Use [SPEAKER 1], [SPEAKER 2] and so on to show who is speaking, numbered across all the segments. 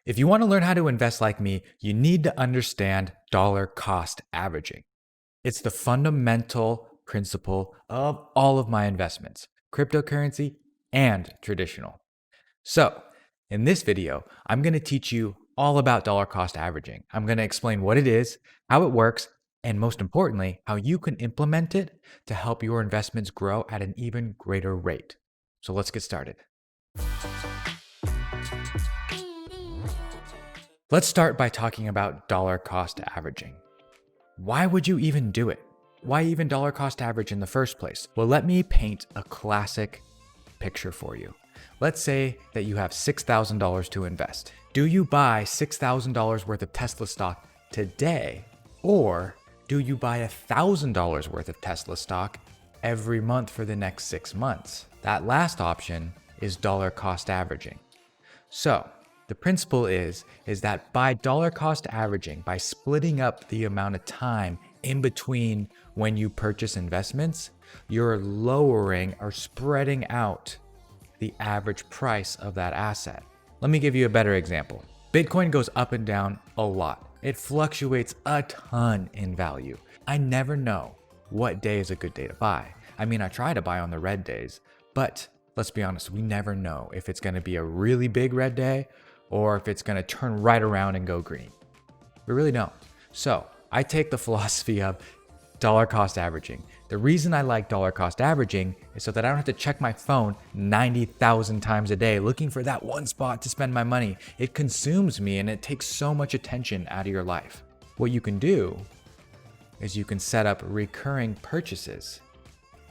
[SPEAKER 1] If you want to learn how to invest like me, you need to understand dollar cost averaging. It's the fundamental principle of all of my investments, cryptocurrency and traditional. So, in this video, I'm going to teach you all about dollar cost averaging. I'm going to explain what it is, how it works, and most importantly, how you can implement it to help your investments grow at an even greater rate. So, let's get started. Let's start by talking about dollar cost averaging. Why would you even do it? Why even dollar cost average in the first place? Well, let me paint a classic picture for you. Let's say that you have $6,000 to invest. Do you buy $6,000 worth of Tesla stock today, or do you buy $1,000 worth of Tesla stock every month for the next 6 months? That last option is dollar cost averaging. So, the principle is that by dollar cost averaging, by splitting up the amount of time in between when you purchase investments, you're lowering or spreading out the average price of that asset. Let me give you a better example. Bitcoin goes up and down a lot. It fluctuates a ton in value. I never know what day is a good day to buy. I mean, I try to buy on the red days, but let's be honest, we never know if it's going to be a really big red day or if it's going to turn right around and go green. We really don't. So I take the philosophy of dollar cost averaging. The reason I like dollar cost averaging is so that I don't have to check my phone 90,000 times a day looking for that one spot to spend my money. It consumes me and it takes so much attention out of your life. What you can do is you can set up recurring purchases.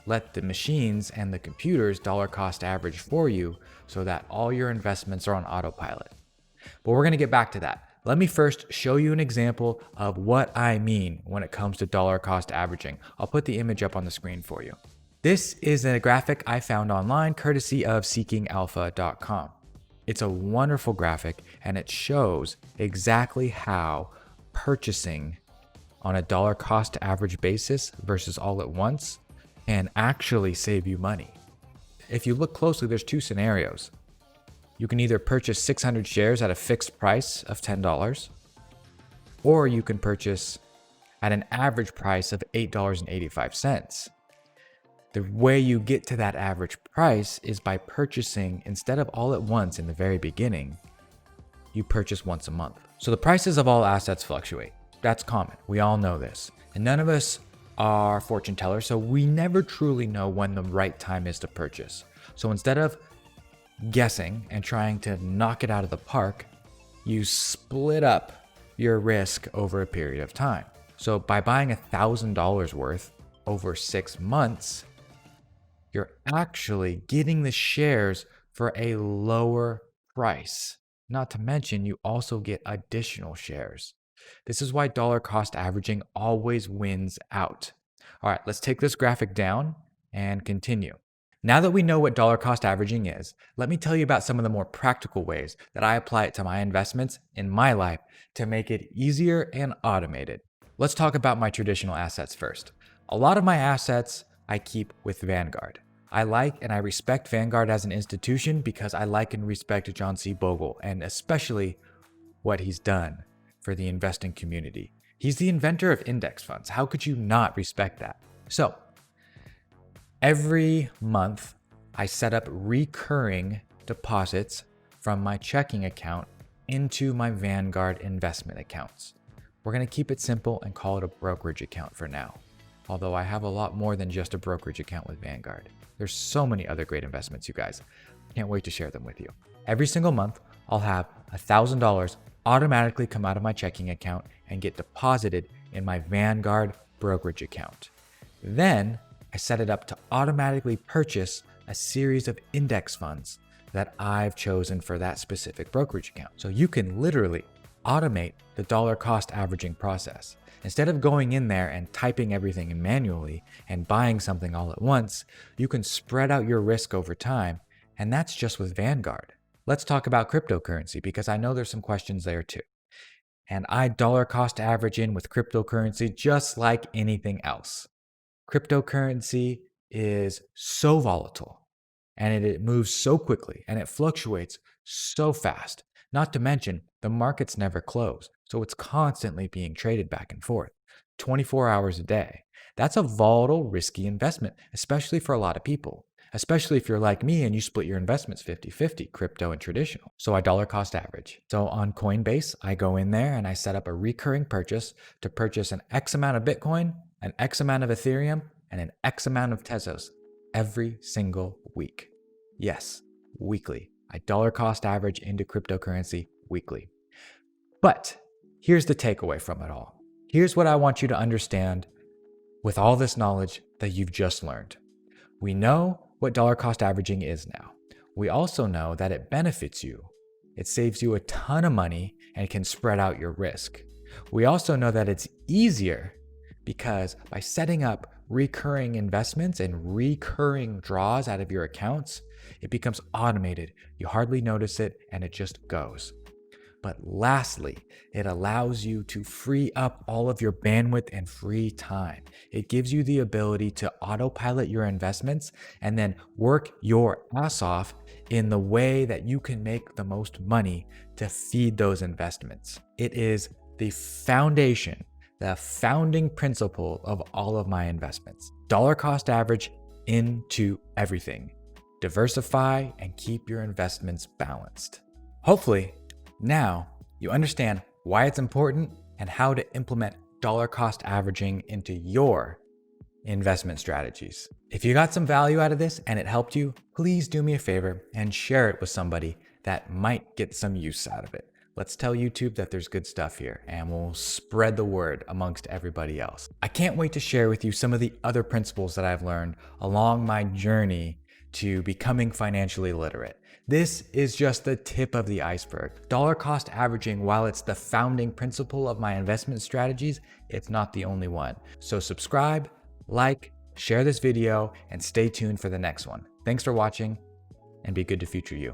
[SPEAKER 1] Let the machines and the computers dollar cost average for you so that all your investments are on autopilot. But we're going to get back to that. Let me first show you an example of what I mean when it comes to dollar cost averaging. I'll put the image up on the screen for you. This is a graphic I found online courtesy of seekingalpha.com. It's a wonderful graphic and it shows exactly how purchasing on a dollar cost average basis versus all at once can actually save you money. If you look closely, there's two scenarios. You can either purchase 600 shares at a fixed price of $10, or you can purchase at an average price of $8.85. The way you get to that average price is by purchasing, instead of all at once in the very beginning, you purchase once a month. So the prices of all assets fluctuate. That's common. We all know this. And none of us are fortune tellers, so we never truly know when the right time is to purchase. So instead of guessing and trying to knock it out of the park, you split up your risk over a period of time. So by buying $1,000 worth over 6 months, you're actually getting the shares for a lower price. Not to mention, you also get additional shares. This is why dollar cost averaging always wins out. All right, let's take this graphic down and continue. Now that we know what dollar cost averaging is, let me tell you about some of the more practical ways that I apply it to my investments in my life to make it easier and automated. Let's talk about my traditional assets first. A lot of my assets I keep with Vanguard. I like and I respect Vanguard as an institution because I like and respect John C. Bogle and especially what he's done for the investing community. He's the inventor of index funds. How could you not respect that? So, every month, I set up recurring deposits from my checking account into my Vanguard investment accounts. We're going to keep it simple and call it a brokerage account for now. Although I have a lot more than just a brokerage account with Vanguard. There's so many other great investments, you guys. Can't wait to share them with you. Every single month, I'll have $1,000 automatically come out of my checking account and get deposited in my Vanguard brokerage account. Then, I set it up to automatically purchase a series of index funds that I've chosen for that specific brokerage account. So you can literally automate the dollar cost averaging process. Instead of going in there and typing everything in manually and buying something all at once, you can spread out your risk over time, and that's just with Vanguard. Let's talk about cryptocurrency because I know there's some questions there too. And I dollar cost average in with cryptocurrency just like anything else. Cryptocurrency is so volatile and it moves so quickly and it fluctuates so fast. Not to mention, The markets never close, so it's constantly being traded back and forth, 24 hours a day. That's a volatile, risky investment, especially for a lot of people, especially if you're like me and you split your investments 50-50, crypto and traditional. So I dollar cost average. So on Coinbase, I go in there and I set up a recurring purchase to purchase an X amount of Bitcoin, an X amount of Ethereum, and an X amount of Tezos every single week. Yes, weekly. I dollar cost average into cryptocurrency weekly. But here's the takeaway from it all. Here's what I want you to understand with all this knowledge that you've just learned. We know what dollar cost averaging is now. We also know that it benefits you. It saves you a ton of money and can spread out your risk. We also know that it's easier because by setting up recurring investments and recurring draws out of your accounts, it becomes automated. You hardly notice it and it just goes. But lastly, it allows you to free up all of your bandwidth and free time. It gives you the ability to autopilot your investments and then work your ass off in the way that you can make the most money to feed those investments. It is the foundation, the founding principle of all of my investments. Dollar cost average into everything. Diversify and keep your investments balanced. Hopefully, now you understand why it's important and how to implement dollar cost averaging into your investment strategies. If you got some value out of this and it helped you, please do me a favor and share it with somebody that might get some use out of it. Let's tell YouTube that there's good stuff here and we'll spread the word amongst everybody else. I can't wait to share with you some of the other principles that I've learned along my journey to becoming financially literate. This is just the tip of the iceberg. Dollar cost averaging, while it's the founding principle of my investment strategies, it's not the only one. So subscribe, like, share this video, and stay tuned for the next one. Thanks for watching, and be good to future you.